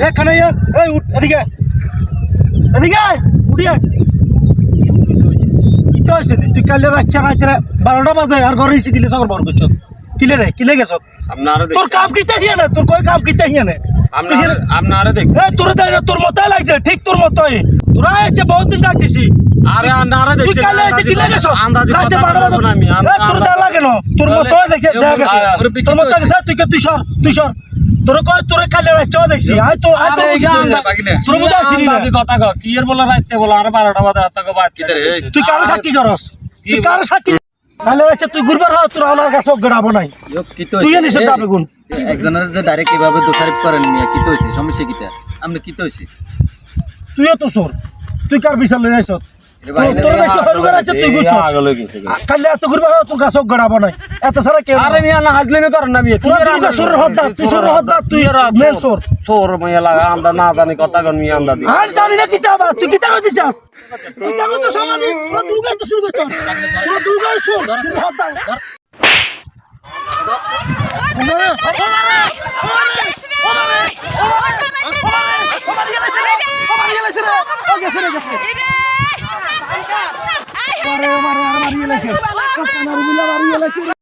এখানে এই উঠ এদিকে এদিকে উঠিয়ে কি তো হয়েছে তুই কালে রাখছে রাত্রে 12টা বাজে আর ঘরে এসে গিলে সকল বার করছ কিলে রে কিলে গেছ তোর কাম কিতে হিয়া না তোর কই কাম কিতে হিয়া না আপনারা দেখছেন তোর তাই না তোর মতই লাগছে ঠিক তোর মতই তোরা এসে বহুত দিন ডাকছিস আরে আপনারা তুই দেখছেন কালে এসে কিলে গেছ আন্দাজি রাতে কথা 12টা বলবো না বাজে আমি তোর দা লাগে না তোর মতই দেখে দেখা গেছে তোর মত গেছে তুই সর তোর কই তোর কালে রাখছ দেখছি আয় তো আয় তো তোর মত আসিনি না আন্দাজি কথা কও কি এর বলা রাইতে বলা আর 12টা বাজে আতক বাদ কি রে তুই কার সাক্ষী করস তুই কার সাক্ষী কালে রাখছ তুই গুরবার হ তোর আমার কাছে গড়াবো নাই কি তো তুই এনে দাবে গুণ একজনের যে ডাইরেক্ট এভাবে দোষারোপ করেন মিয়া কি তো হইছে সমস্যা কিটা আপনি কি তো হইছে তুইও তো সর তুই কার বিচার লই আইছ তোর দেখছ হরুগার আছে তুই গুছ আগলে গেছে কালে এত গুরবার হ তোর কাছে গড়াবো নাই এত সারা কে আরে মিয়া না হাজলেমি করেন না মিয়া তোরা তুই সর হদ্দা তুই সর হদ্দা তুই মেল সর সোর মিয়া লাগা আমরা না জানি কথা কোন মিয়া আমরা আর জানি না কি চাবা তুই কি টাকা দিছাস তুই টাকা তো সমানি তোরা দুর্গা তো শুরু করছ তোরা দুর্গা সর হদ্দা